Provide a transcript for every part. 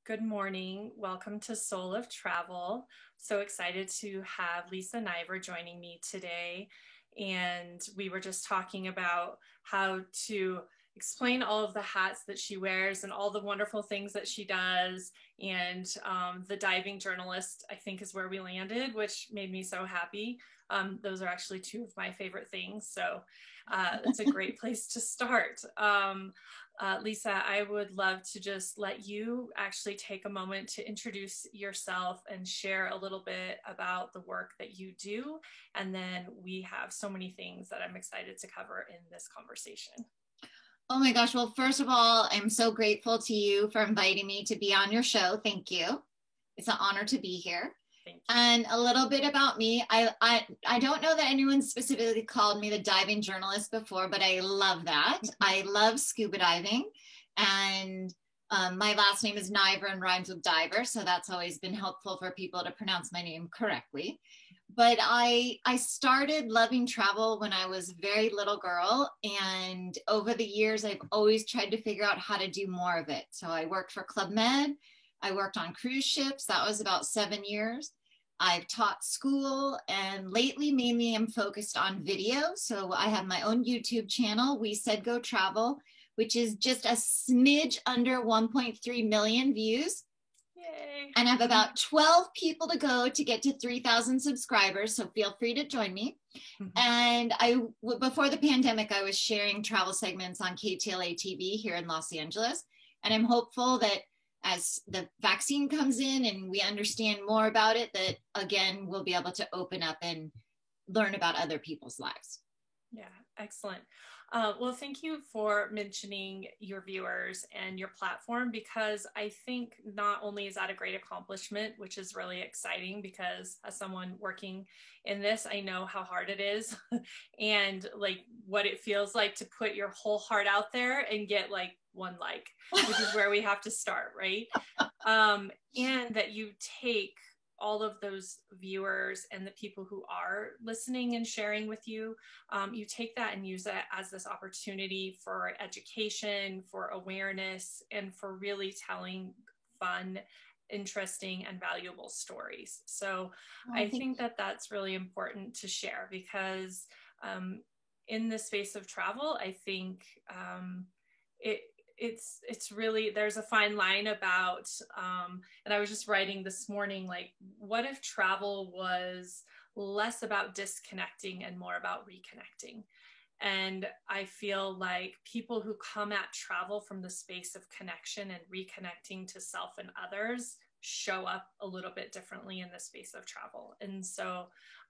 Good morning. Welcome to Soul of Travel. So excited to have Lisa Niver joining me today. And we were just talking about how to explain all of the hats that she wears and all the wonderful things that she does. And the diving journalist, I think, is where we landed, which made me so happy. Those are actually two of my favorite things. So it's a great place to start. Lisa, I would love to just let you actually take a moment to introduce yourself and share a little bit about the work that you do. And then we have so many things that I'm excited to cover in this conversation. Oh my gosh. Well, first of all, I'm so grateful to you for inviting me to be on your show. Thank you. It's an honor to be here. Thank you. And a little bit about me. I don't know that anyone specifically called me the diving journalist before, but I love that. I love scuba diving. And my last name is Niver and rhymes with diver. So that's always been helpful for people to pronounce my name correctly. But I started loving travel when I was a very little girl. And over the years, I've always tried to figure out how to do more of it. So I worked for Club Med. I worked on cruise ships. That was about 7 years. I've taught school, and lately mainly I'm focused on video. So I have my own YouTube channel, We Said Go Travel, which is just a smidge under 1.3 million views. Yay. And I have about 12 people to go to get to 3,000 subscribers. So feel free to join me. And before the pandemic, I was sharing travel segments on KTLA TV here in Los Angeles. And I'm hopeful that as the vaccine comes in and we understand more about it, that again, we'll be able to open up and learn about other people's lives. Yeah, excellent. Well, thank you for mentioning your viewers and your platform, because I think not only is that a great accomplishment, which is really exciting, because as someone working in this, I know how hard it is and like what it feels like to put your whole heart out there and get like one like, which is where we have to start, right? And that you take all of those viewers and the people who are listening and sharing with you, you take that and use it as this opportunity for education, for awareness, and for really telling fun, interesting, and valuable stories. So I think that that's really important to share, because in the space of travel, I think it's really, there's a fine line about and I was just writing this morning, like, what if travel was less about disconnecting and more about reconnecting? And I feel like people who come at travel from the space of connection and reconnecting to self and others show up a little bit differently in the space of travel. And so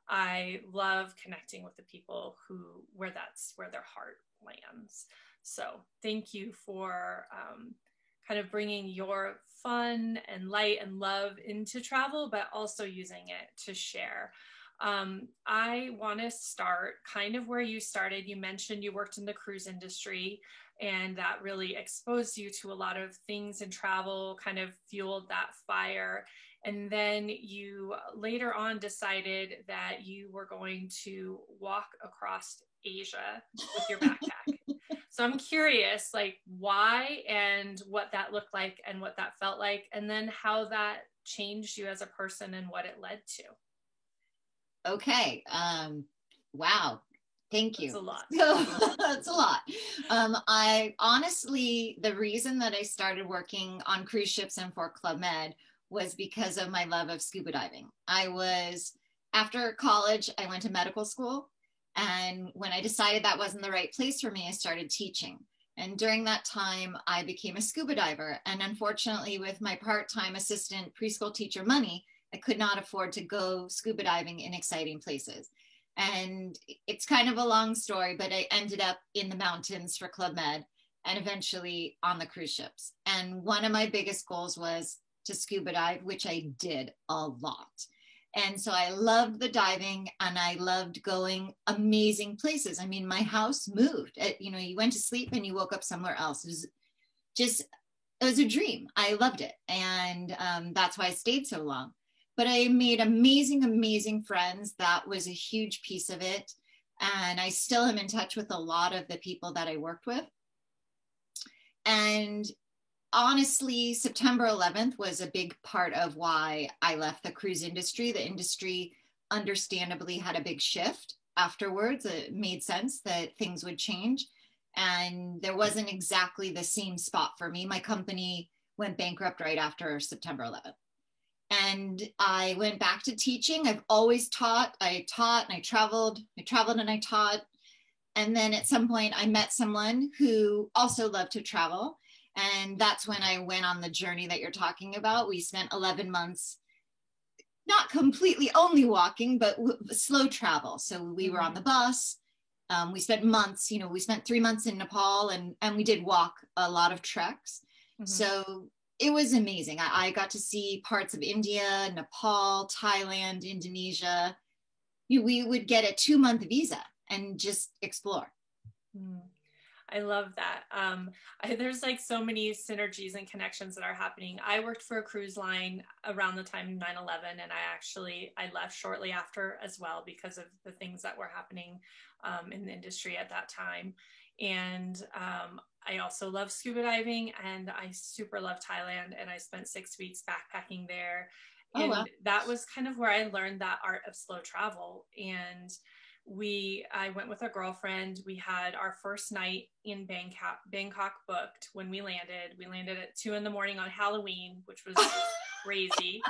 I love connecting with the people where their heart lands. So thank you for kind of bringing your fun and light and love into travel, but also using it to share. I want to start kind of where you started. You mentioned you worked in the cruise industry, and that really exposed you to a lot of things in travel, kind of fueled that fire. And then you later on decided that you were going to walk across Asia with your backpack. So I'm curious, like, why and what that looked like and what that felt like, and then how that changed you as a person and what it led to. Okay. Wow. Thank you. That's a lot. That's a lot. I honestly, the reason that I started working on cruise ships and for Club Med was because of my love of scuba diving. After college, I went to medical school. And when I decided that wasn't the right place for me, I started teaching. And during that time, I became a scuba diver. And unfortunately, with my part-time assistant preschool teacher money, I could not afford to go scuba diving in exciting places. And it's kind of a long story, but I ended up in the mountains for Club Med and eventually on the cruise ships. And one of my biggest goals was to scuba dive, which I did a lot. And so I loved the diving and I loved going amazing places. I mean, my house moved. You went to sleep and you woke up somewhere else. It was a dream. I loved it. And that's why I stayed so long. But I made amazing, amazing friends. That was a huge piece of it. And I still am in touch with a lot of the people that I worked with. And honestly, September 11th was a big part of why I left the cruise industry. The industry understandably had a big shift afterwards. It made sense that things would change. And there wasn't exactly the same spot for me. My company went bankrupt right after September 11th. And I went back to teaching. I've always taught. I taught and I traveled and I taught. And then at some point I met someone who also loved to travel. And that's when I went on the journey that you're talking about. We spent 11 months, not completely only walking, but slow travel. So we were on the bus. We spent months, we spent 3 months in Nepal and we did walk a lot of treks. Mm-hmm. So it was amazing. I got to see parts of India, Nepal, Thailand, Indonesia. We would get a 2-month visa and just explore. I love that. There's like so many synergies and connections that are happening. I worked for a cruise line around the time 9/11, and I left shortly after as well because of the things that were happening in the industry at that time. And I also love scuba diving, and I super love Thailand, and I spent 6 weeks backpacking there. And wow. That was kind of where I learned that art of slow travel. And I went with a girlfriend. We had our first night in Bangkok booked when we landed. We landed at 2 a.m. on Halloween, which was crazy.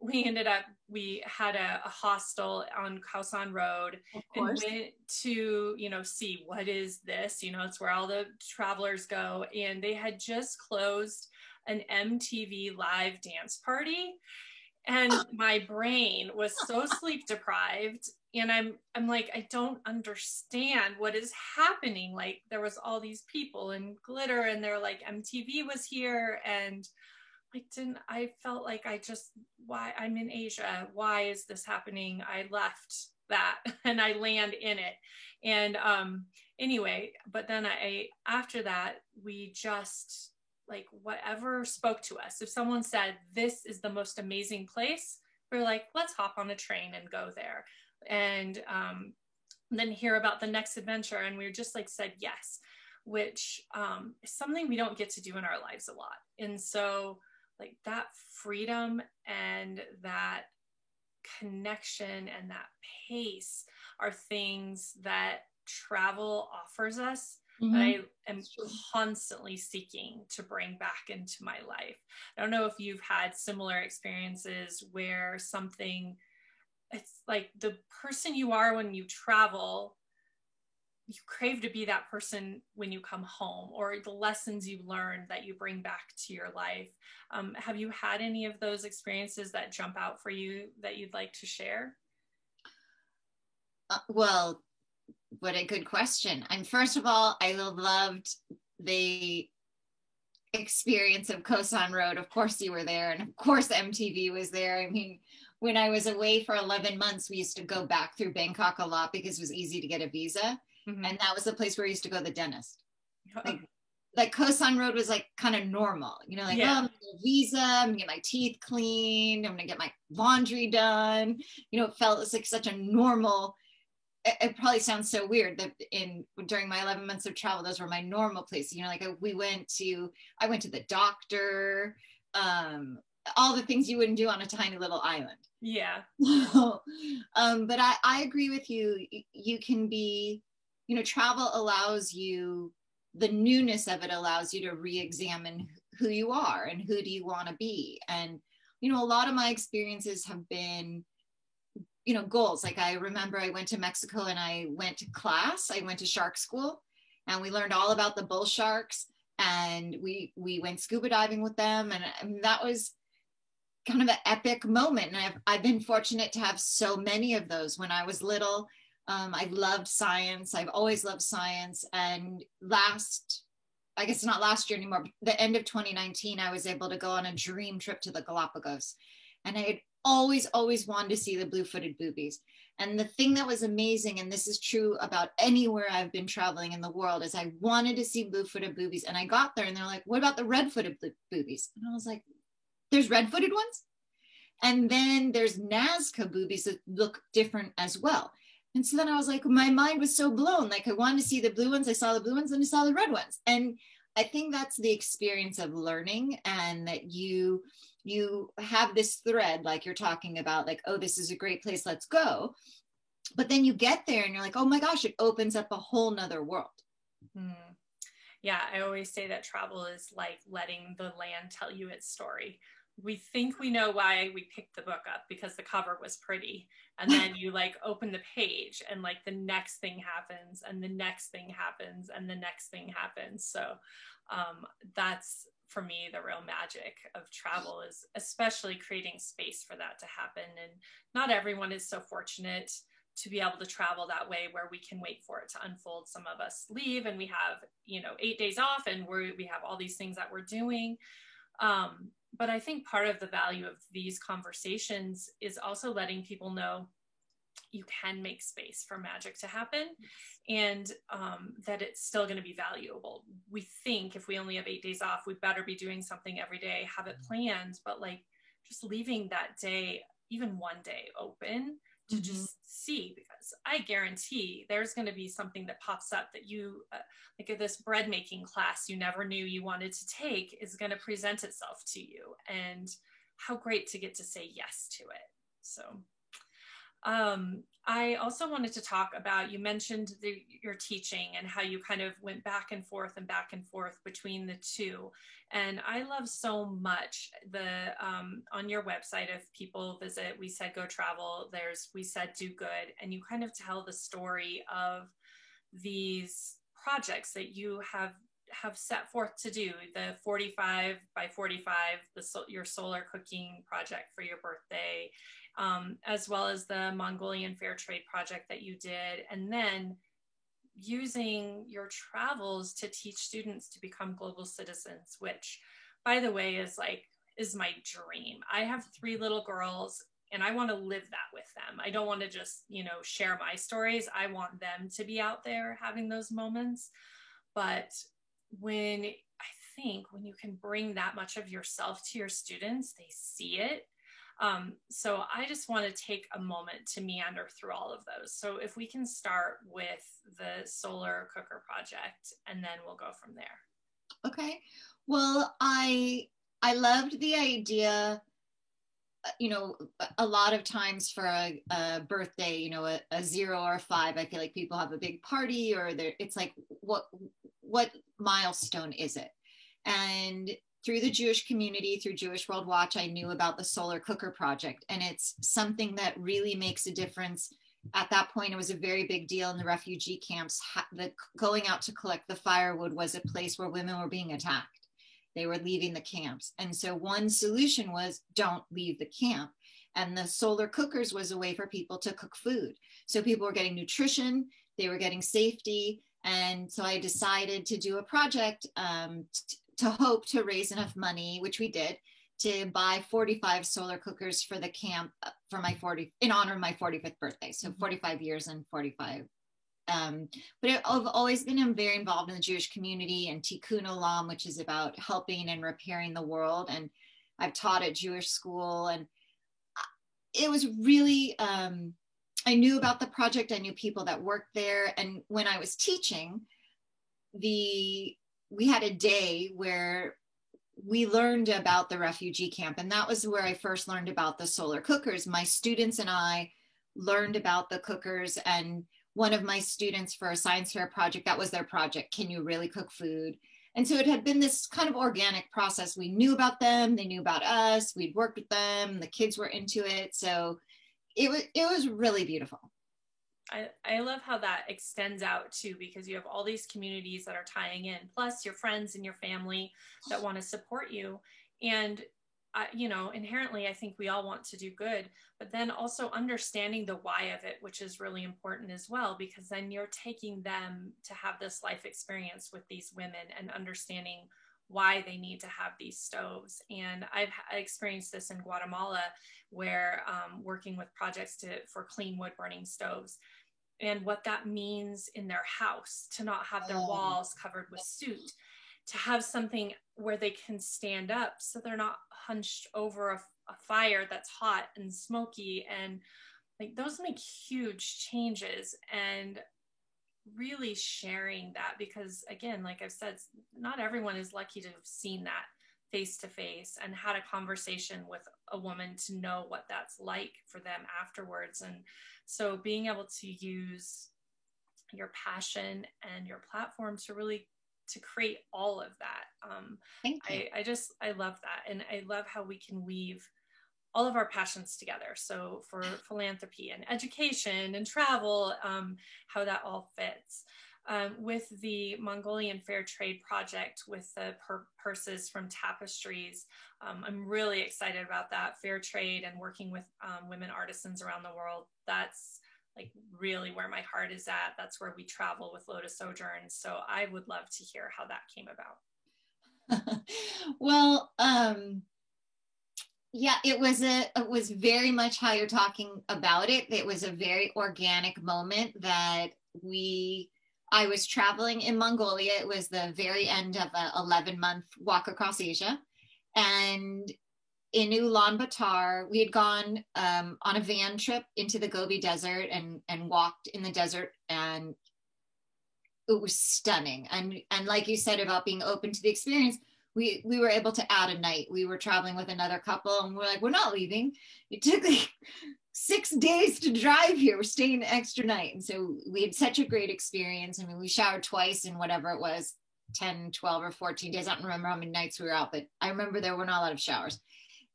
We had a hostel on Khao San Road and went to, see what is this, it's where all the travelers go. And they had just closed an MTV live dance party. And my brain was so sleep deprived. And I'm like, I don't understand what is happening. Like there was all these people and glitter and they're like, MTV was here. And I felt like why I'm in Asia. Why is this happening? I left that and I land in it. And anyway, but then after that, we just like whatever spoke to us. If someone said, this is the most amazing place, we're like, let's hop on a train and go there. And then hear about the next adventure. And we just like said yes, which is something we don't get to do in our lives a lot. And so like that freedom and that connection and that pace are things that travel offers us. Mm-hmm. That I am constantly seeking to bring back into my life. I don't know if you've had similar experiences where it's like the person you are when you travel, you crave to be that person when you come home, or the lessons you learned that you bring back to your life. Have you had any of those experiences that jump out for you that you'd like to share? Well, what a good question. And first of all, I loved the experience of Khao San Road. Of course you were there, and of course MTV was there. I mean, when I was away for 11 months, we used to go back through Bangkok a lot because it was easy to get a visa. Mm-hmm. And that was the place where I used to go to the dentist. Like Khao San Road was like kind of normal, I'm gonna get a visa, I'm gonna get my teeth cleaned, I'm gonna get my laundry done. It felt like such a normal. It probably sounds so weird that during my 11 months of travel, those were my normal places. I went to the doctor, all the things you wouldn't do on a tiny little island. Yeah. But I agree with you. You can be, travel allows you, the newness of it allows you to re-examine who you are and who do you want to be. And, a lot of my experiences have been, goals. Like I remember I went to Mexico and I went to class. I went to shark school and we learned all about the bull sharks, and we went scuba diving with them. And that was kind of an epic moment. And I've been fortunate to have so many of those. When I was little, I loved science. I've always loved science. And I guess not last year anymore, but the end of 2019, I was able to go on a dream trip to the Galapagos. And I had always wanted to see the blue-footed boobies. And the thing that was amazing, and this is true about anywhere I've been traveling in the world, is I wanted to see blue-footed boobies. And I got there and they're like, what about the red-footed boobies? And I was like, there's red-footed ones? And then there's Nazca boobies that look different as well. And so then I was like, my mind was so blown. Like I wanted to see the blue ones. I saw the blue ones and I saw the red ones. And I think that's the experience of learning, and that you have this thread, like you're talking about, like, oh, this is a great place, let's go. But then you get there and you're like, oh my gosh, it opens up a whole nother world. Mm. Yeah, I always say that travel is like letting the land tell you its story. We think we know why we picked the book up because the cover was pretty. And then you like open the page and like the next thing happens and the next thing happens and the next thing happens. So that's for me the real magic of travel, is especially creating space for that to happen. And not everyone is so fortunate to be able to travel that way where we can wait for it to unfold. Some of us leave and we have, 8 days off and we have all these things that we're doing. But I think part of the value of these conversations is also letting people know you can make space for magic to happen, and that it's still going to be valuable. We think if we only have 8 days off, we better be doing something every day, have it planned, but like just leaving that day, even one day open to just see, because I guarantee there's going to be something that pops up that you, like this bread making class you never knew you wanted to take is going to present itself to you. And how great to get to say yes to it. So I also wanted to talk about, you mentioned your teaching and how you kind of went back and forth between the two. And I love so much on your website, if people visit We Said Go Travel, there's We Said Do Good, and you kind of tell the story of these projects that you have set forth to do, the 45 by 45, your solar cooking project for your birthday, as well as the Mongolian Fair Trade project that you did, and then using your travels to teach students to become global citizens, which, by the way, is my dream. I have 3 little girls and I want to live that with them. I don't want to just, share my stories. I want them to be out there having those moments. But when you can bring that much of yourself to your students, they see it. So I just want to take a moment to meander through all of those. So if we can start with the solar cooker project, and then we'll go from there. Okay. Well, I loved the idea. A lot of times for a birthday, a 0 or a 5, I feel like people have a big party, or it's like, what milestone is it? And through the Jewish community, through Jewish World Watch, I knew about the solar cooker project, and it's something that really makes a difference. At that point, it was a very big deal in the refugee camps. Going out to collect the firewood was a place where women were being attacked. They were leaving the camps. And so one solution was, don't leave the camp. And the solar cookers was a way for people to cook food. So people were getting nutrition, they were getting safety. And so I decided to do a project to hope to raise enough money, which we did, to buy 45 solar cookers for the camp for in honor of my 45th birthday. So 45 years and 45. But I've always been very involved in the Jewish community and Tikkun Olam, which is about helping and repairing the world. And I've taught at Jewish school, and it was really, I knew about the project. I knew people that worked there. And when I was teaching, we had a day where we learned about the refugee camp, and that was where I first learned about the solar cookers. My students and I learned about the cookers, and one of my students for a science fair project, that was their project, can you really cook food? And so it had been this kind of organic process. We knew about them, they knew about us, we'd worked with them, the kids were into it. So it was really beautiful. I love how that extends out too, because you have all these communities that are tying in, plus your friends and your family that want to support you. And, inherently, I think we all want to do good, but then also understanding the why of it, which is really important as well, because then you're taking them to have this life experience with these women and understanding why they need to have these stoves. And I experienced this in Guatemala, where working with projects for clean wood burning stoves, and what that means in their house, to not have their walls covered with soot, to have something where they can stand up so they're not hunched over a fire that's hot and smoky. And like those make huge changes. And really sharing that, because again, like I've said, not everyone is lucky to have seen that face to face and had a conversation with a woman to know what that's like for them afterwards. And so being able to use your passion and your platform to really to create all of that. Thank you. I love that. And I love how we can weave all of our passions together. So for philanthropy and education and travel, how that all fits. With the Mongolian Fair Trade Project, with the purses from tapestries, I'm really excited about that. Fair trade and working with women artisans around the world. That's like really where my heart is at. That's where we travel with Lotus Sojourn. So I would love to hear how that came about. Well, yeah, it was very much how you're talking about it. It was a very organic moment that I was traveling in Mongolia. It was the very end of an 11-month walk across Asia. And in Ulaanbaatar, we had gone on a van trip into the Gobi Desert and walked in the desert, and it was stunning. And like you said about being open to the experience, we were able to add a night. We were traveling with another couple, and we're like, we're not leaving. It took like 6 days to drive here. We're staying an extra night. And so we had such a great experience. I mean, we showered twice in whatever it was, 10, 12, or 14 days. I don't remember how many nights we were out, but I remember there were not a lot of showers.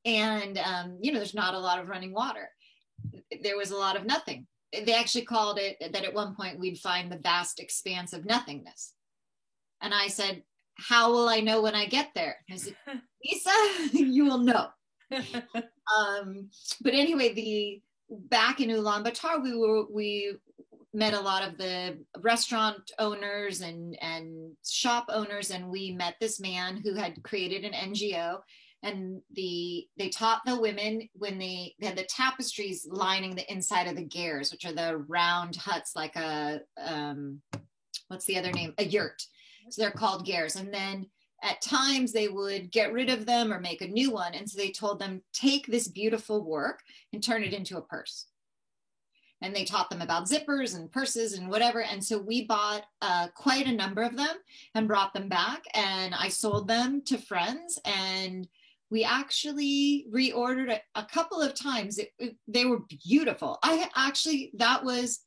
And, there's not a lot of running water. There was a lot of nothing. They actually called it that at one point we'd find the vast expanse of nothingness. And I said, how will I know when I get there? I said, Lisa, you will know. But anyway, back in Ulaanbaatar, we met a lot of the restaurant owners and shop owners, and we met this man who had created an NGO. And they taught the women, when they had the tapestries lining the inside of the gers, which are the round huts, like what's the other name? A yurt. So they're called gers. And then at times they would get rid of them or make a new one. And so they told them, take this beautiful work and turn it into a purse. And they taught them about zippers and purses and whatever. And so we bought quite a number of them and brought them back. And I sold them to friends. And we actually reordered a couple of times. They were beautiful. That was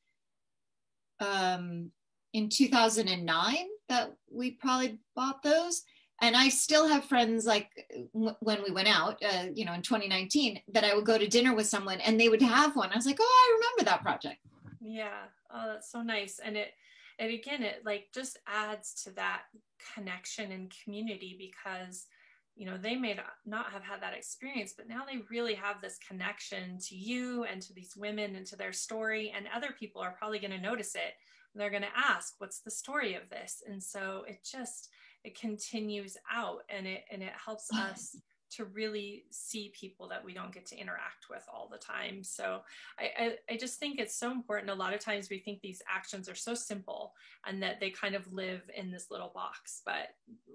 in 2009 that we probably bought those. And I still have friends, like when we went out, in 2019, that I would go to dinner with someone and they would have one. I was like, oh, I remember that project. Yeah. Oh, that's so nice. And it like just adds to that connection and community, because they may not have had that experience, but now they really have this connection to you and to these women and to their story. And other people are probably going to notice it. And they're going to ask, what's the story of this? And so it continues out, and it helps us to really see people that we don't get to interact with all the time. So I just think it's so important. A lot of times we think these actions are so simple and that they kind of live in this little box, but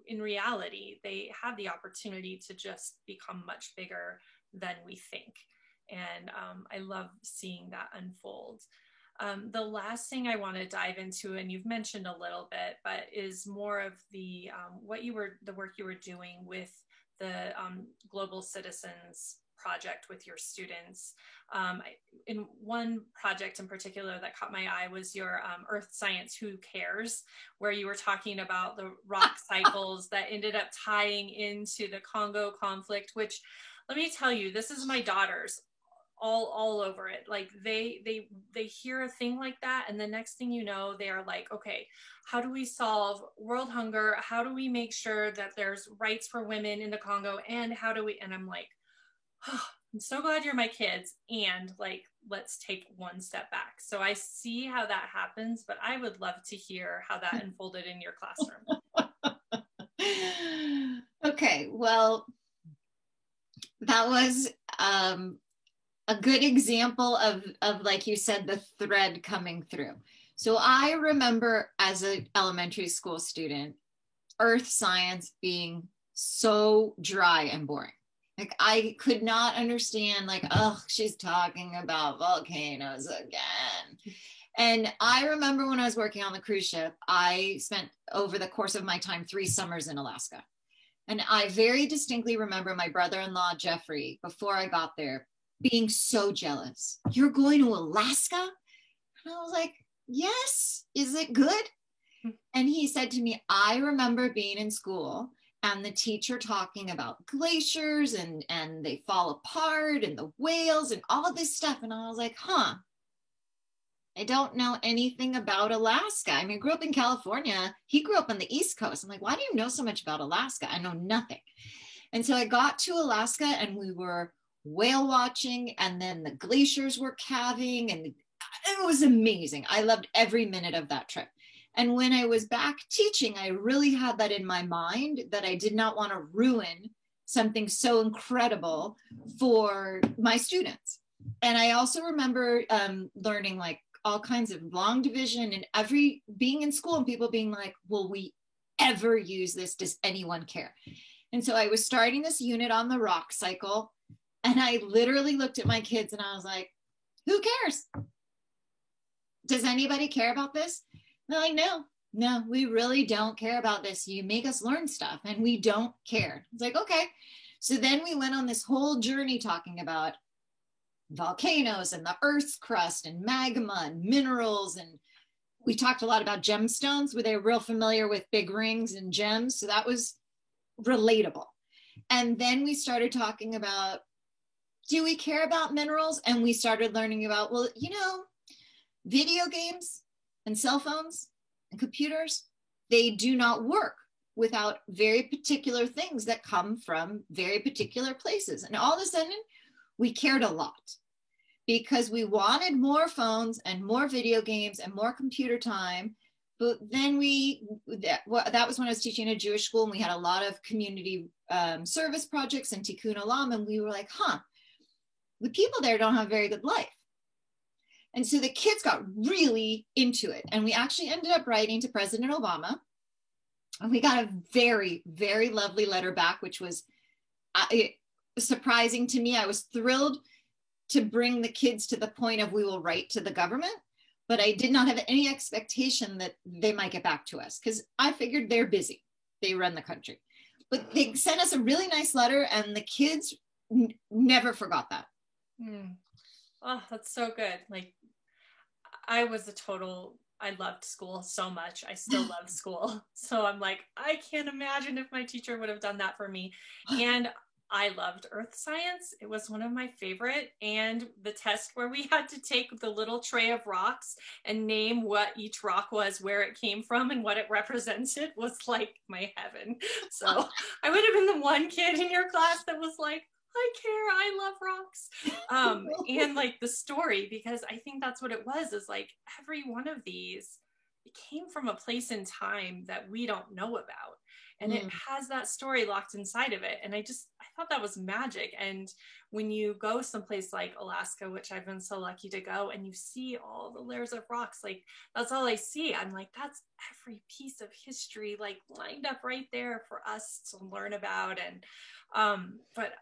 in reality, they have the opportunity to just become much bigger than we think. And I love seeing that unfold. The last thing I want to dive into, and you've mentioned a little bit, but is more of the work you were doing with the Global Citizens Project with your students. In one project in particular that caught my eye was your Earth Science Who Cares, where you were talking about the rock cycles that ended up tying into the Congo conflict, which, let me tell you, this is my daughters all over it. Like they hear a thing like that, and the next thing you know, they are like, okay, how do we solve world hunger? How do we make sure that there's rights for women in the Congo? And how do we, and I'm like, oh, I'm so glad you're my kids. And like, let's take one step back. So I see how that happens, but I would love to hear how that unfolded in your classroom. Okay, well, that was a good example of, like you said, the thread coming through. So I remember as an elementary school student, earth science being so dry and boring. Like I could not understand, like, oh, she's talking about volcanoes again. And I remember when I was working on the cruise ship, I spent over the course of my time 3 summers in Alaska. And I very distinctly remember my brother-in-law, Jeffrey, before I got there, being so jealous. You're going to Alaska? And I was like, yes, is it good? And he said to me, I remember being in school and the teacher talking about glaciers and they fall apart and the whales and all of this stuff. And I was like, huh, I don't know anything about Alaska. I mean, I grew up in California. He grew up on the East Coast. I'm like, why do you know so much about Alaska? I know nothing. And so I got to Alaska and we were whale watching, and then the glaciers were calving, and it was amazing. I loved every minute of that trip. And when I was back teaching, I really had that in my mind that I did not want to ruin something so incredible for my students. And I also remember learning like all kinds of long division and being in school and people being like, will we ever use this? Does anyone care? And so I was starting this unit on the rock cycle, and I literally looked at my kids and I was like, who cares? Does anybody care about this? And they're like, no, we really don't care about this. You make us learn stuff and we don't care. It's like, okay. So then we went on this whole journey talking about volcanoes and the Earth's crust and magma and minerals. And we talked a lot about gemstones, where they were real familiar with big rings and gems. So that was relatable. And then we started talking about, do we care about minerals? And we started learning about, well, video games and cell phones and computers, they do not work without very particular things that come from very particular places. And all of a sudden, we cared a lot because we wanted more phones and more video games and more computer time. But then that was when I was teaching at a Jewish school, and we had a lot of community service projects and Tikkun Olam, and we were like, the people there don't have a very good life. And so the kids got really into it. And we actually ended up writing to President Obama. And we got a very, very lovely letter back, which was surprising to me. I was thrilled to bring the kids to the point of we will write to the government, but I did not have any expectation that they might get back to us because I figured they're busy. They run the country. But they sent us a really nice letter, and the kids never forgot that. Oh, that's so good. Like, I loved school so much. I still love school. So I'm like, I can't imagine if my teacher would have done that for me. And I loved earth science. It was one of my favorite. And the test where we had to take the little tray of rocks and name what each rock was, where it came from, and what it represented was like my heaven. So I would have been the one kid in your class that was like, I care, I love rocks. And like the story, because I think that's what it was, is like every one of these, it came from a place in time that we don't know about. And it has that story locked inside of it. And I thought that was magic. And when you go someplace like Alaska, which I've been so lucky to go, and you see all the layers of rocks, like that's all I see. I'm like, that's every piece of history like lined up right there for us to learn about. And but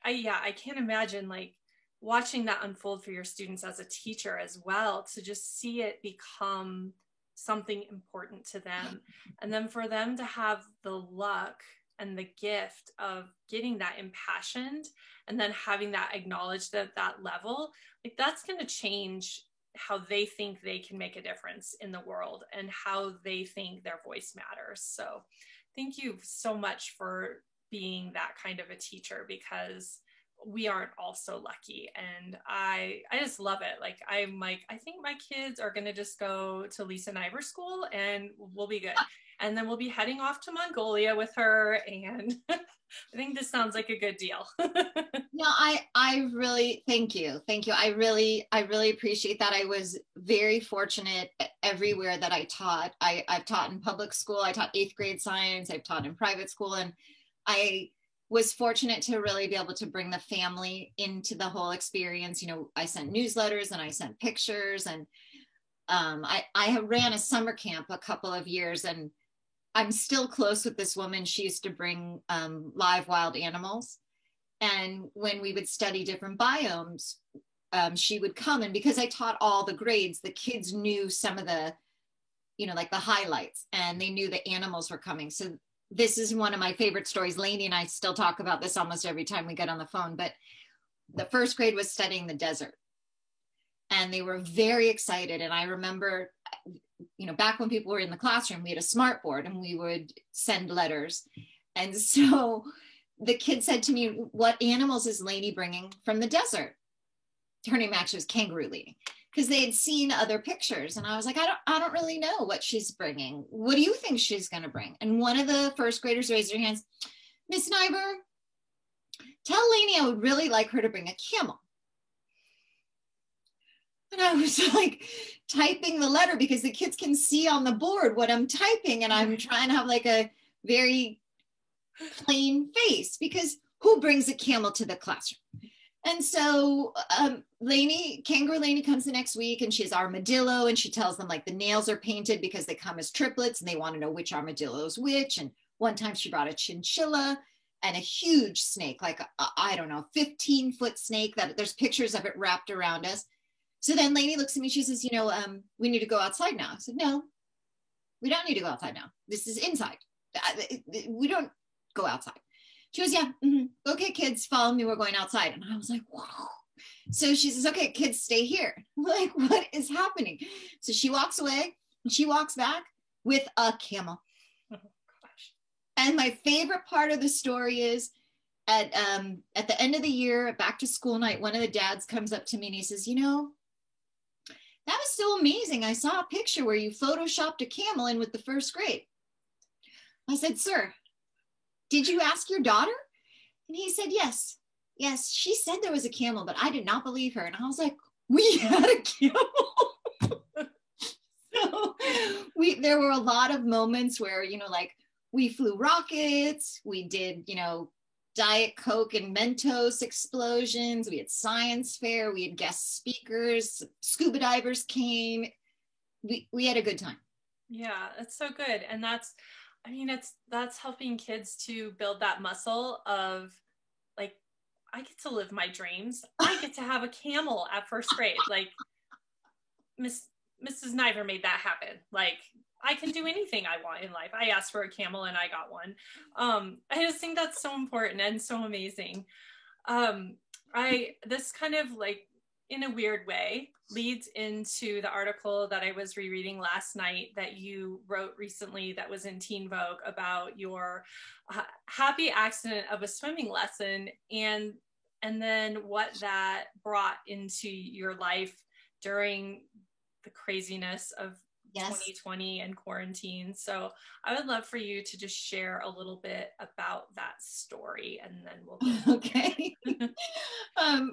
I can't imagine like watching that unfold for your students as a teacher as well, to just see it become something important to them. And then for them to have the luck and the gift of getting that impassioned and then having that acknowledged at that level, like that's going to change how they think they can make a difference in the world and how they think their voice matters. So thank you so much for being that kind of a teacher, because we aren't all so lucky. And I just love it. Like, I'm like, I think my kids are going to just go to Lisa Niver School and we'll be good. And then we'll be heading off to Mongolia with her. And I think this sounds like a good deal. No, I really, thank you. Thank you. I really appreciate that. I was very fortunate everywhere that I taught. I've taught in public school. I taught 8th grade science. I've taught in private school. And I was fortunate to really be able to bring the family into the whole experience. I sent newsletters and I sent pictures, and I ran a summer camp a couple of years, and I'm still close with this woman. She used to bring live wild animals. And when we would study different biomes, she would come, and because I taught all the grades, the kids knew some of the, like the highlights, and they knew the animals were coming. So this is one of my favorite stories. Lainey and I still talk about this almost every time we get on the phone, but the first grade was studying the desert, and they were very excited. And I remember, back when people were in the classroom, we had a smart board and we would send letters. And so the kid said to me, "What animals is Lainey bringing from the desert?" Her name actually was Kangaroo Lainey, because they had seen other pictures. And I was like, I don't really know what she's bringing. What do you think she's going to bring? And one of the first graders raised their hands. "Miss Niver, tell Lainey I would really like her to bring a camel." And I was like typing the letter, because the kids can see on the board what I'm typing. And I'm trying to have like a very plain face, because who brings a camel to the classroom? And so Kangaroo Lainey comes the next week, and she has armadillo, and she tells them like the nails are painted because they come as triplets and they want to know which armadillo is which. And one time she brought a chinchilla and a huge snake, like, I don't know, 15-foot snake that there's pictures of it wrapped around us. So then Lainey looks at me, she says, "We need to go outside now." I said, "No, we don't need to go outside now. This is inside. We don't go outside." She goes, "Yeah, okay, kids, follow me. We're going outside." And I was like, "Wow." So she says, "Okay, kids, stay here." I'm like, what is happening? So she walks away, and she walks back with a camel. Oh, gosh. And my favorite part of the story is at the end of the year, at back to school night, one of the dads comes up to me and he says, "That was so amazing. I saw a picture where you photoshopped a camel in with the first grade." I said, "Sir, did you ask your daughter?" And he said, "Yes, she said there was a camel, but I did not believe her." And I was like, "We had a camel." So there were a lot of moments where, like we flew rockets, we did, Diet Coke and Mentos explosions, we had science fair, we had guest speakers, scuba divers came. We had a good time. Yeah, that's so good. And that's helping kids to build that muscle of like, I get to live my dreams. I get to have a camel at first grade. Like Mrs. Niver made that happen. Like, I can do anything I want in life. I asked for a camel and I got one. I just think that's so important and so amazing. This kind of like, in a weird way, leads into the article that I was rereading last night that you wrote recently that was in Teen Vogue about your happy accident of a swimming lesson, and then what that brought into your life during the craziness of 2020 and quarantine. So I would love for you to just share a little bit about that story, and then we'll go. Okay.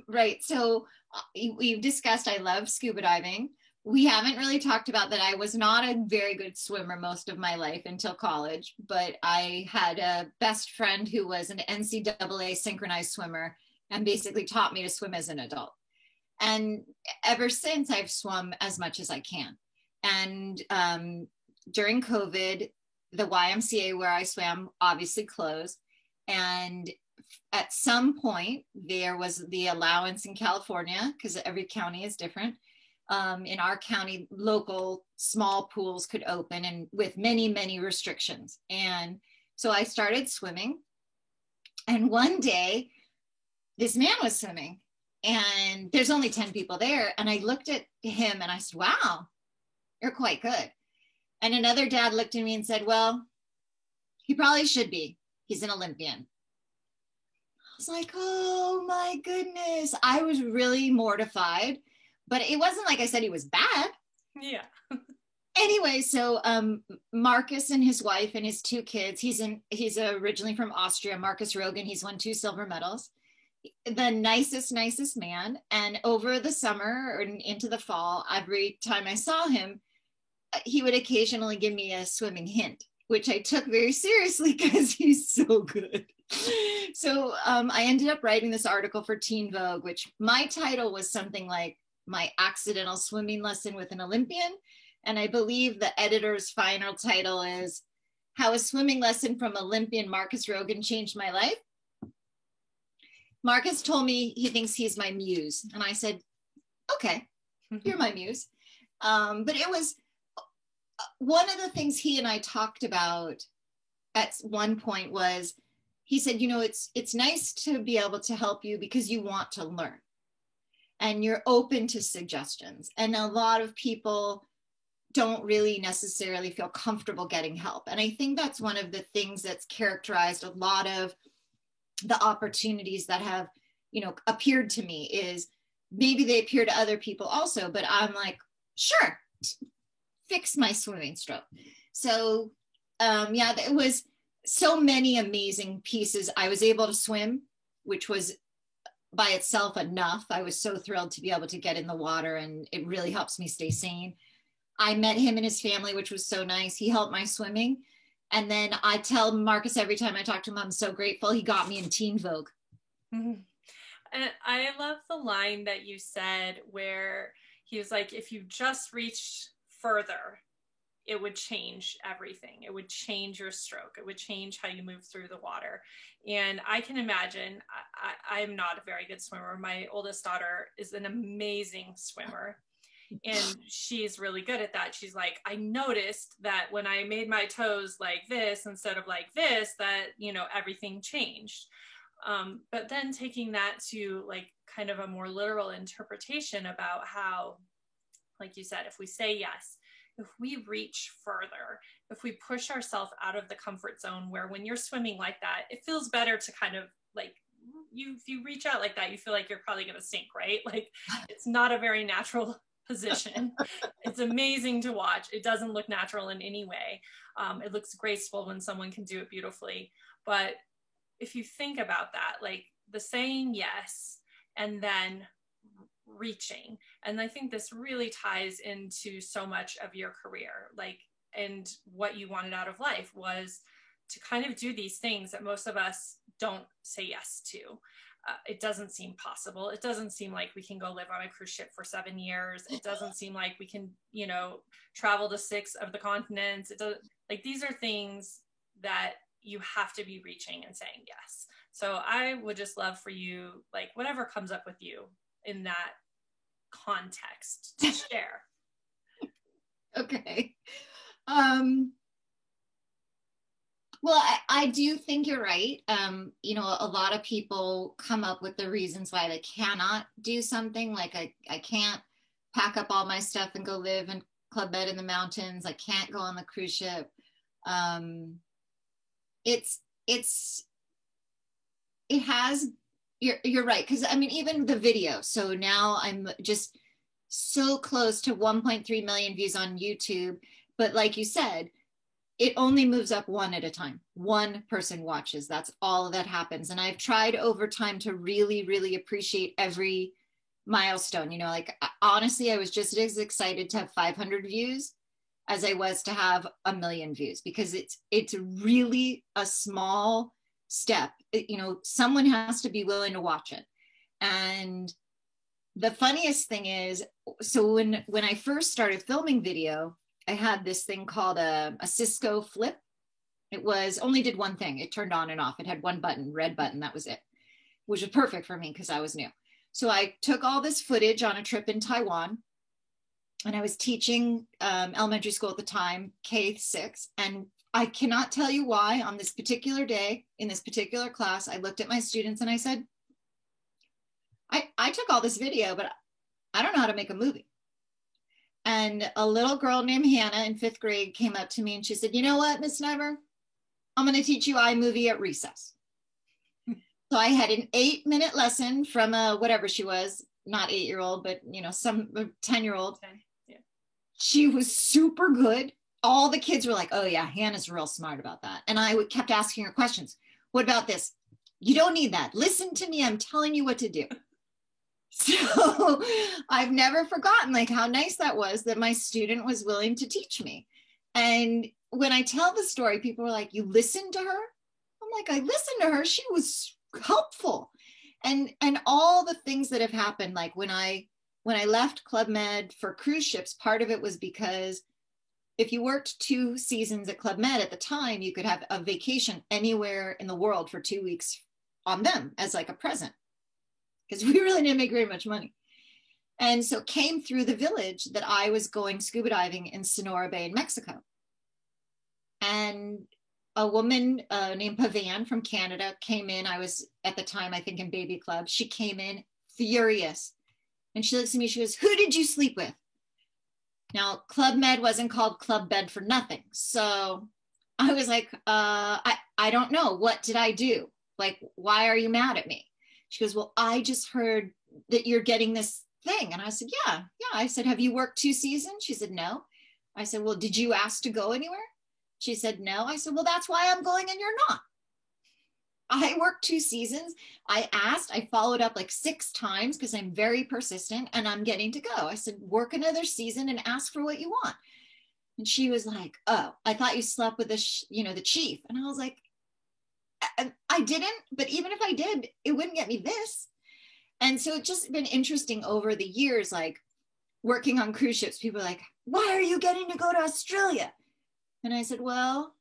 Right. So we've discussed, I love scuba diving. We haven't really talked about that I was not a very good swimmer most of my life until college, but I had a best friend who was an NCAA synchronized swimmer and basically taught me to swim as an adult. And ever since, I've swum as much as I can. And during COVID, the YMCA where I swam obviously closed. And at some point, there was the allowance in California, because every county is different. In our county, local small pools could open, and with many, many restrictions. And so I started swimming. And one day, this man was swimming, and there's only 10 people there. And I looked at him and I said, "Wow, you're quite good." And another dad looked at me and said, "Well, he probably should be. He's an Olympian." I was like, oh my goodness. I was really mortified, but it wasn't like I said he was bad. Yeah. Anyway, so Marcus and his wife and his 2 kids, he's originally from Austria, Marcus Rogan. He's won 2 silver medals. The nicest man. And over the summer or into the fall, every time I saw him, he would occasionally give me a swimming hint, which I took very seriously because he's so good. So I ended up writing this article for Teen Vogue, which my title was something like "My Accidental Swimming Lesson with an Olympian." And I believe the editor's final title is "How a Swimming Lesson from Olympian Marcus Rogan Changed My Life." Marcus told me he thinks he's my muse. And I said, okay, you're my muse. But it was one of the things he and I talked about at one point was, he said, it's nice to be able to help you because you want to learn and you're open to suggestions. And a lot of people don't really necessarily feel comfortable getting help. And I think that's one of the things that's characterized a lot of the opportunities that have, appeared to me, is maybe they appear to other people also, but I'm like, sure, fix my swimming stroke. So yeah, it was so many amazing pieces. I was able to swim, which was by itself enough. I was so thrilled to be able to get in the water, and it really helps me stay sane. I met him and his family, which was so nice. He helped my swimming. And then I tell Marcus every time I talk to him, I'm so grateful. He got me in Teen Vogue. Mm-hmm. And I love the line that you said where he was like, if you just reached further, it would change everything. It would change your stroke. It would change how you move through the water. And I can imagine, I'm not a very good swimmer. My oldest daughter is an amazing swimmer. And she's really good at that. She's like, I noticed that when I made my toes like this instead of like this, that, everything changed. But then taking that to like kind of a more literal interpretation about how, like you said, if we say yes, if we reach further, if we push ourselves out of the comfort zone, where when you're swimming like that, it feels better to kind of like, if you reach out like that, you feel like you're probably going to sink, right? Like, it's not a very natural position. It's amazing to watch. It doesn't look natural in any way. It looks graceful when someone can do it beautifully. But if you think about that, like the saying yes and then reaching, and I think this really ties into so much of your career, like, and what you wanted out of life was to kind of do these things that most of us don't say yes to. It doesn't seem possible. It doesn't seem like we can go live on a cruise ship for 7 years. It doesn't seem like we can, travel to 6 of the continents. It does, like, these are things that you have to be reaching and saying yes. So I would just love for you, like, whatever comes up with you in that context, to share. Okay. Well, I do think you're right. A lot of people come up with the reasons why they cannot do something. Like I can't pack up all my stuff and go live in Club Med in the mountains. I can't go on the cruise ship. You're right. Cause I mean, even the video. So now I'm just so close to 1.3 million views on YouTube. But like you said, it only moves up one at a time. One person watches. That's all that happens. And I've tried over time to really, really appreciate every milestone. Honestly, I was just as excited to have 500 views as I was to have 1 million views, because it's really a small step. Someone has to be willing to watch it. And the funniest thing is, so when I first started filming video, I had this thing called a Cisco Flip. It only did one thing. It turned on and off. It had one button, red button. That was it, which was perfect for me because I was new. So I took all this footage on a trip in Taiwan, and I was teaching elementary school at the time, K-6. And I cannot tell you why on this particular day, in this particular class, I looked at my students and I said, I took all this video, but I don't know how to make a movie. And a little girl named Hannah in 5th grade came up to me and she said, you know what, Miss Sniber, I'm going to teach you iMovie at recess. So I had an 8-minute lesson from whatever she was, not 8-year-old, but some 10-year-old. Yeah. She was super good. All the kids were like, oh yeah, Hannah's real smart about that. And I kept asking her questions. What about this? You don't need that. Listen to me. I'm telling you what to do. So I've never forgotten like how nice that was, that my student was willing to teach me. And when I tell the story, people are like, you listened to her? I'm like, I listened to her. She was helpful. And all the things that have happened, like when I left Club Med for cruise ships, part of it was because if you worked 2 seasons at Club Med at the time, you could have a vacation anywhere in the world for 2 weeks on them as like a present, because we really didn't make very much money. And so it came through the village that I was going scuba diving in Sonora Bay in Mexico. And a woman named Pavan from Canada came in. I was at the time, I think, in Baby Club. She came in furious. And she looks at me, she goes, "Who did you sleep with?" Now, Club Med wasn't called Club Bed for nothing. So I was like, I don't know. What did I do? Like, why are you mad at me? She goes, "Well, I just heard that you're getting this thing." And I said, yeah. I said, "Have you worked 2 seasons?" She said, "No." I said, "Well, did you ask to go anywhere?" She said, "No." I said, "Well, that's why I'm going and you're not." I worked 2 seasons. I asked, I followed up like 6 times because I'm very persistent and I'm getting to go. I said, "Work another season and ask for what you want." And she was like, "Oh, I thought you slept with the chief." And I was like, I didn't, but even if I did, it wouldn't get me this. And so it's just been interesting over the years, like working on cruise ships. People are like, "Why are you getting to go to Australia?" And I said, "Well,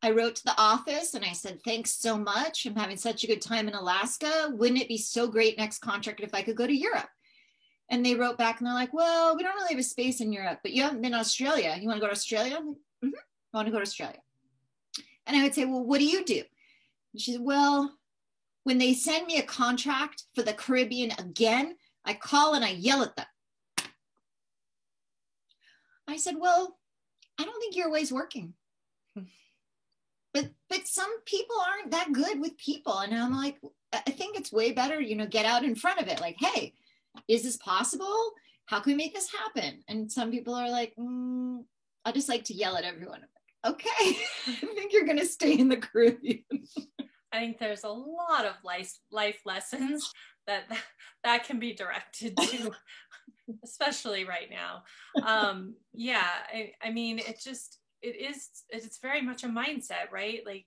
I wrote to the office and I said, thanks so much. I'm having such a good time in Alaska. Wouldn't it be so great next contract if I could go to Europe?" And they wrote back and they're like, "Well, we don't really have a space in Europe, but you haven't been to Australia. You want to go to Australia?" I'm like, "Mm-hmm, I want to go to Australia." And I would say, "Well, what do you do?" And she said, "Well, when they send me a contract for the Caribbean again, I call and I yell at them." I said, "Well, I don't think your way's working." But some people aren't that good with people. And I'm like, I think it's way better, get out in front of it. Like, "Hey, is this possible? How can we make this happen?" And some people are like, "I just like to yell at everyone." I'm like, "Okay, I think you're going to stay in the Caribbean." I think there's a lot of life lessons that can be directed to, especially right now. Yeah, I mean, it's very much a mindset, right? Like,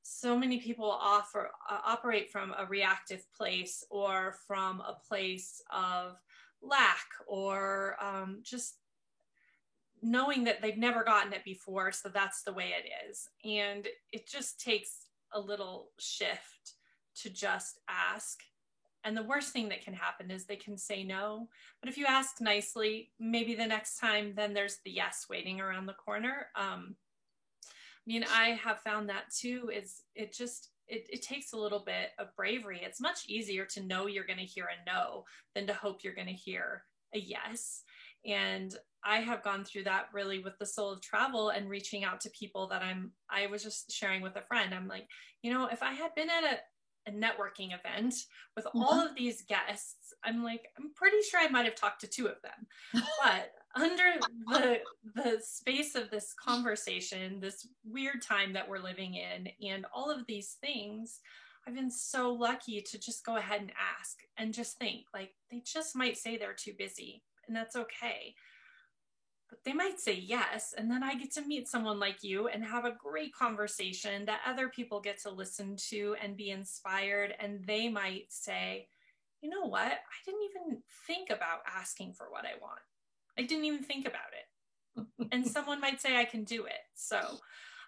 so many people operate from a reactive place or from a place of lack or just knowing that they've never gotten it before, so that's the way it is. And it just takes a little shift to just ask. And the worst thing that can happen is they can say no. But if you ask nicely, maybe the next time, then there's the yes waiting around the corner. I mean, I have found that too, it takes a little bit of bravery. It's much easier to know you're going to hear a no than to hope you're going to hear a yes. And I have gone through that really with the Soul of Travel and reaching out to people that I was just sharing with a friend. I'm like, if I had been at a networking event with all of these guests, I'm pretty sure I might have talked to 2 of them. But under the space of this conversation, this weird time that we're living in, and all of these things, I've been so lucky to just go ahead and ask and just think, like, they just might say they're too busy, and that's okay. But they might say yes, and then I get to meet someone like you and have a great conversation that other people get to listen to and be inspired, and they might say, "You know what? I didn't even think about asking for what I want. I didn't even think about it." And someone might say, "I can do it." So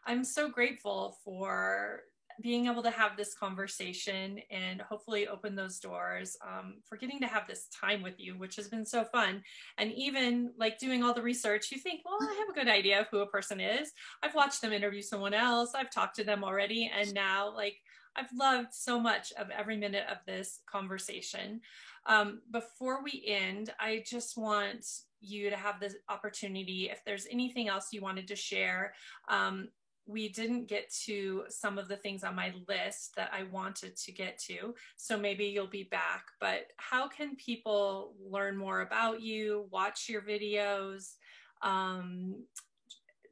I'm so grateful for being able to have this conversation and hopefully open those doors, for getting to have this time with you, which has been so fun. And even like doing all the research, you think, well, I have a good idea of who a person is. I've watched them interview someone else. I've talked to them already. And now, like, I've loved so much of every minute of this conversation. Before we end, I just want you to have this opportunity, if there's anything else you wanted to share. We didn't get to some of the things on my list that I wanted to get to, so maybe you'll be back. But how can people learn more about you, watch your videos,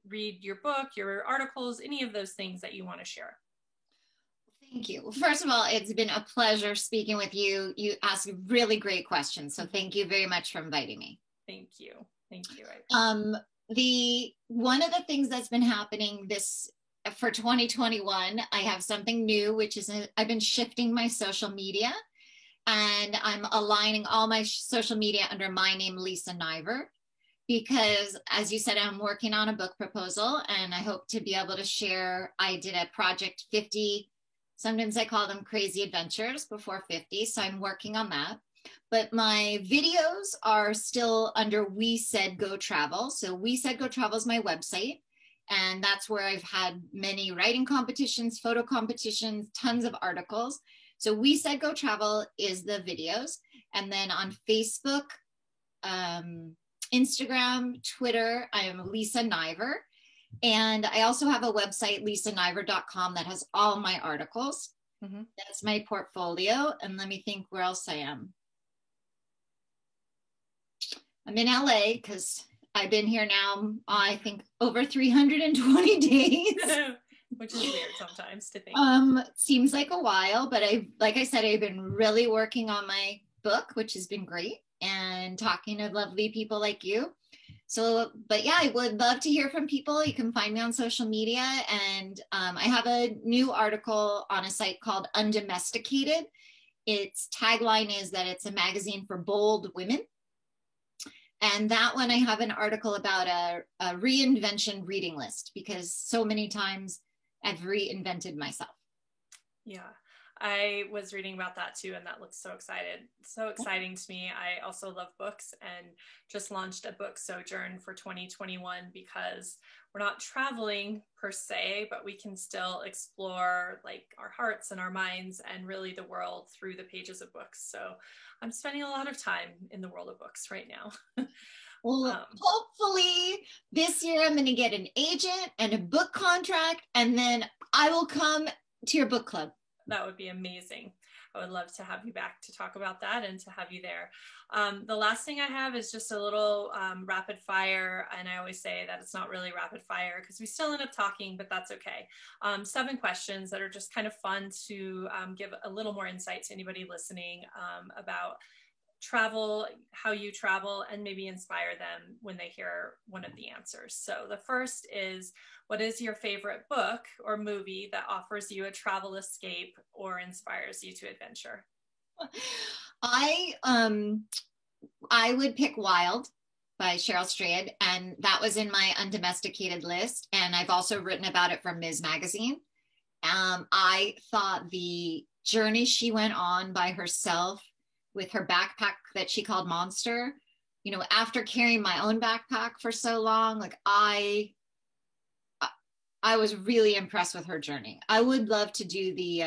read your book, your articles, any of those things that you want to share? Thank you. Well, first of all, it's been a pleasure speaking with you. You ask really great questions, so thank you very much for inviting me. Thank you. Thank you. One of the things that's been happening for 2021, I have something new, which is I've been shifting my social media, and I'm aligning all my social media under my name, Lisa Niver, because as you said, I'm working on a book proposal, and I hope to be able to share. I did a Project 50. Sometimes I call them crazy adventures before 50. So I'm working on that. but my videos are still under We Said Go Travel. So We Said Go Travel is my website. And that's where I've had many writing competitions, photo competitions, tons of articles. So We Said Go Travel is the videos. And then on Facebook, Instagram, Twitter, I am Lisa Niver. And I also have a website, lisaniver.com, that has all my articles. Mm-hmm. That's my portfolio. And let me think where else I am. I'm in LA because I've been here now, I think, over 320 days. Which is weird sometimes to think. Seems like a while, but like I said, I've been really working on my book, which has been great, and talking to lovely people like you. So, but yeah, I would love to hear from people. You can find me on social media, and I have a new article on a site called Undomesticated. Its tagline is that it's a magazine for bold women. And that one, I have an article about a reinvention reading list, because so many times I've reinvented myself. Yeah, I was reading about that too, and that looks so exciting to me. I also love books and just launched a book sojourn for 2021 because we're not traveling per se, but we can still explore like our hearts and our minds and really the world through the pages of books. So I'm spending a lot of time in the world of books right now. Well, hopefully this year I'm going to get an agent and a book contract, and then I will come to your book club. That would be amazing. I would love to have you back to talk about that and to have you there. The last thing I have is just a little rapid fire. And I always say that it's not really rapid fire because we still end up talking, but that's okay. 7 questions that are just kind of fun to give a little more insight to anybody listening about travel, how you travel, and maybe inspire them when they hear one of the answers. So the first is, what is your favorite book or movie that offers you a travel escape or inspires you to adventure? I would pick Wild by Cheryl Strayed, and that was in my Undomesticated list. And I've also written about it for Ms. Magazine. I thought the journey she went on by herself with her backpack that she called Monster, you know, after carrying my own backpack for so long, like I was really impressed with her journey. I would love to do the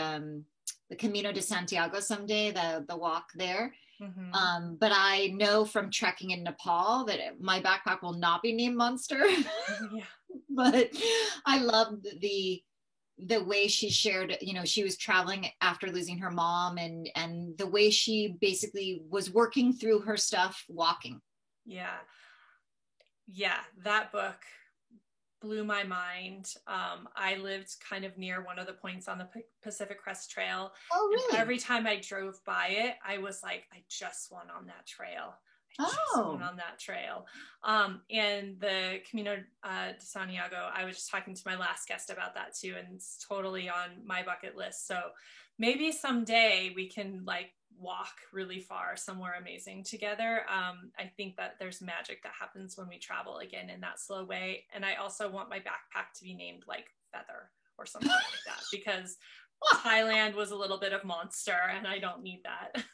Camino de Santiago someday, the walk there. Mm-hmm. But I know from trekking in Nepal that my backpack will not be named Monster. Yeah. But I loved the way she shared, you know, she was traveling after losing her mom, and the way she basically was working through her stuff walking. Yeah. That book blew my mind. I lived kind of near one of the points on the Pacific Crest Trail. Oh, really? And every time I drove by it, I was like, I just went on that trail. And the Camino de Santiago, I was just talking to my last guest about that too, and it's totally on my bucket list. So maybe someday we can like walk really far somewhere amazing together. I think that there's magic that happens when we travel again in that slow way. And I also want my backpack to be named like Feather or something like that, because Thailand was a little bit of Monster and I don't need that.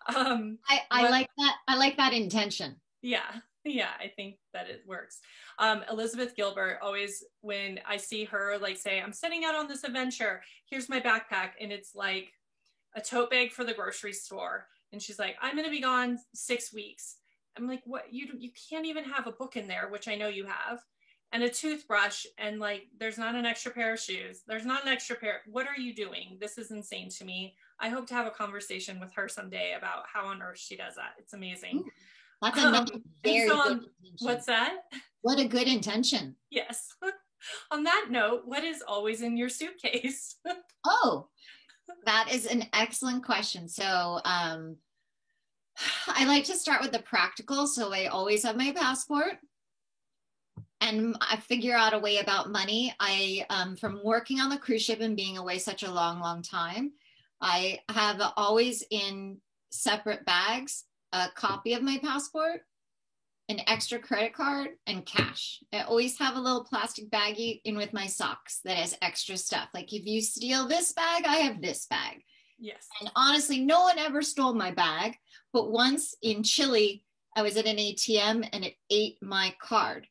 I like that. I like that intention. Yeah, I think that it works. Elizabeth Gilbert, always when I see her like say, I'm setting out on this adventure, here's my backpack, and it's like a tote bag for the grocery store, and she's like, I'm going to be gone 6 weeks. I'm like, what? You can't even have a book in there, which I know you have, and a toothbrush, and like there's not an extra pair of shoes, there's not an extra pair. What are you doing? This is insane to me. I hope to have a conversation with her someday about how on earth she does that. It's amazing. That's another very good intention. What's that? What a good intention. Yes. On that note, what is always in your suitcase? Oh, that is an excellent question. So I like to start with the practical. So I always have my passport, and I figure out a way about money. I, from working on the cruise ship and being away such a long, long time, I have always in separate bags a copy of my passport, an extra credit card, and cash. I always have a little plastic baggie in with my socks that has extra stuff. Like if you steal this bag, I have this bag. Yes. And honestly, no one ever stole my bag. But once in Chile, I was at an ATM and it ate my card.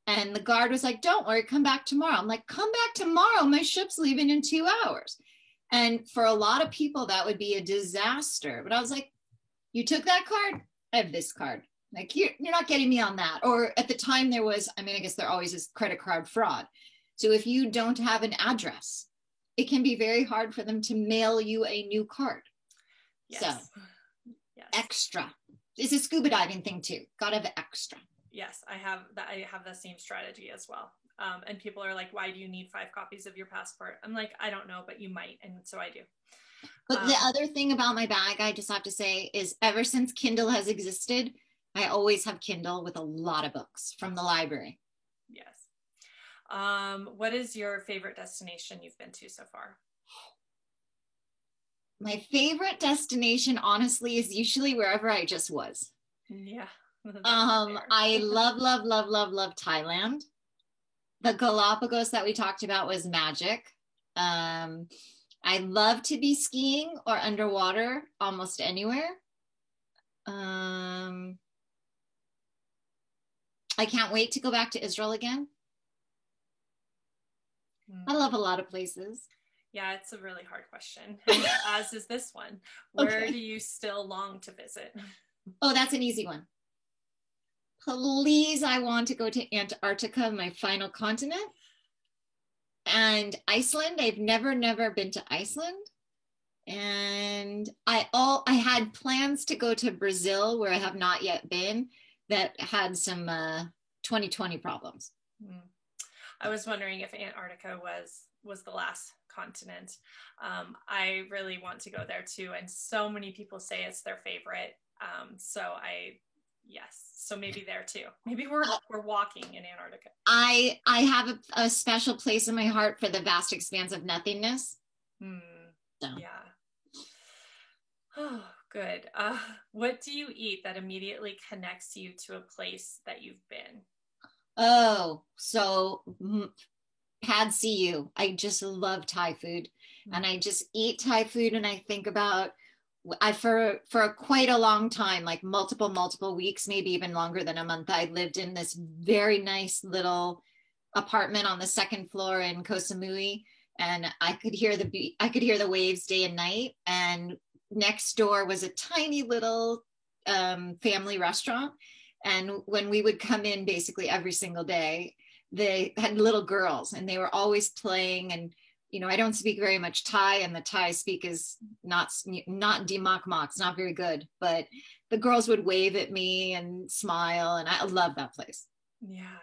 And the guard was like, don't worry, come back tomorrow. I'm like, come back tomorrow. My ship's leaving in 2 hours. And for a lot of people, that would be a disaster. But I was like, you took that card? I have this card. Like, you're not getting me on that. Or at the time there was, I mean, I guess there always is credit card fraud. So if you don't have an address, it can be very hard for them to mail you a new card. Yes. So yes. Extra. It's a scuba diving thing too. Gotta have extra. Yes, I have that. I have the same strategy as well. And people are like, why do you need 5 copies of your passport? I'm like, I don't know, but you might. And so I do. But the other thing about my bag, I just have to say, is ever since Kindle has existed, I always have Kindle with a lot of books from the library. Yes. What is your favorite destination you've been to so far? My favorite destination, honestly, is usually wherever I just was. Yeah. I love Thailand. The Galapagos that we talked about was magic. I love to be skiing or underwater almost anywhere. I can't wait to go back to Israel again. I love a lot of places. Yeah, it's a really hard question, as is this one. Where do you still long to visit? Oh, that's an easy one. Please, I want to go to Antarctica, my final continent. And Iceland. I've never been to Iceland. And I had plans to go to Brazil, where I have not yet been, that had some 2020 problems. I was wondering if Antarctica was the last continent. I really want to go there too, and so many people say it's their favorite. So maybe there too. Maybe we're walking in Antarctica. I have a special place in my heart for the vast expanse of nothingness. So. Yeah. Oh, good. What do you eat that immediately connects you to a place that you've been? Oh, so Pad See Ew. I just love Thai food, and I just eat Thai food, and I think about for quite a long time, like multiple weeks, maybe even longer than a month. I lived in this very nice little apartment on the 2nd floor in Koh Samui, and I could hear the waves day and night. And next door was a tiny little family restaurant. And when we would come in basically every single day, they had little girls and they were always playing. And, you know, I don't speak very much Thai, and the Thai speak is not dimak mak. It's not very good, but the girls would wave at me and smile. And I love that place. Yeah.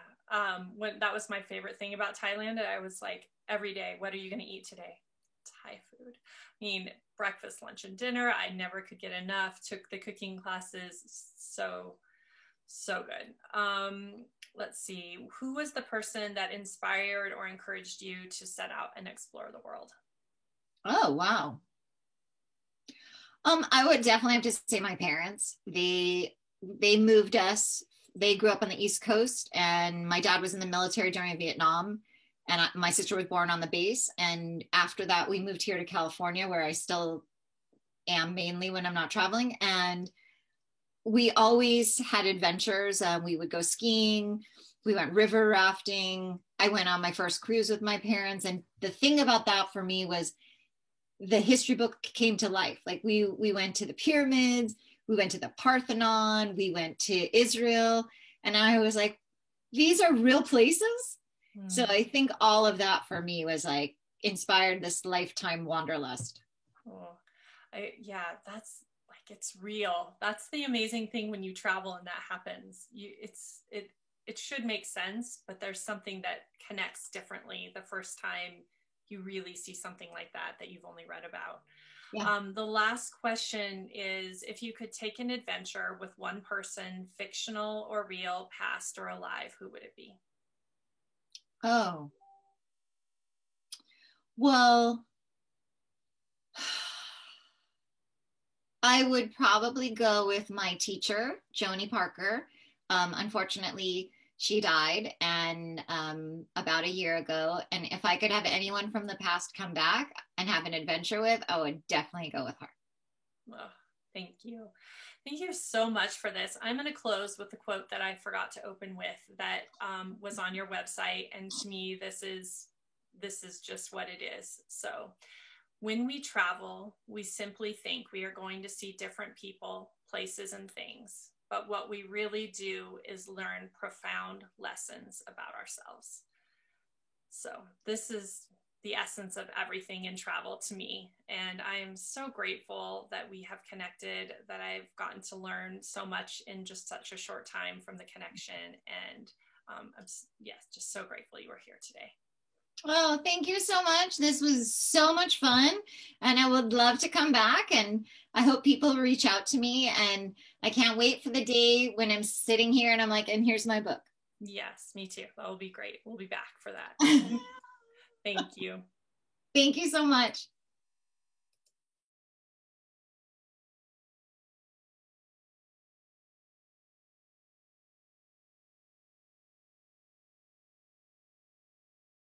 When that was my favorite thing about Thailand, I was like, every day, what are you going to eat today? Thai food. I mean, breakfast, lunch, and dinner. I never could get enough. Took the cooking classes. So good. Let's see. Who was the person that inspired or encouraged you to set out and explore the world? Oh, wow. I would definitely have to say my parents. They moved us. They grew up on the East Coast, and my dad was in the military during Vietnam, and my sister was born on the base. And after that, we moved here to California, where I still am mainly when I'm not traveling. And we always had adventures. We would go skiing. We went river rafting. I went on my first cruise with my parents. And the thing about that for me was the history book came to life. Like we went to the pyramids, we went to the Parthenon, we went to Israel. And I was like, these are real places. So I think all of that for me was like inspired this lifetime wanderlust. Oh, that's like, it's real. That's the amazing thing when you travel and that happens. It should make sense, but there's something that connects differently the first time you really see something like that you've only read about. Yeah. The last question is, if you could take an adventure with one person, fictional or real, past or alive, who would it be? Oh, well, I would probably go with my teacher, Joni Parker. Unfortunately, she died and about a year ago. And if I could have anyone from the past come back, and have an adventure with, I would definitely go with her. Oh, thank you. Thank you so much for this. I'm going to close with the quote that I forgot to open with that was on your website. And to me, this is just what it is. So when we travel, we simply think we are going to see different people, places, and things. But what we really do is learn profound lessons about ourselves. So this is the essence of everything in travel to me. And I am so grateful that we have connected, that I've gotten to learn so much in just such a short time from the connection. And I'm just so grateful you were here today. Oh, thank you so much. This was so much fun. And I would love to come back. And I hope people reach out to me. And I can't wait for the day when I'm sitting here and I'm like, and here's my book. Yes, me too. That will be great. We'll be back for that. Thank you. Thank you so much.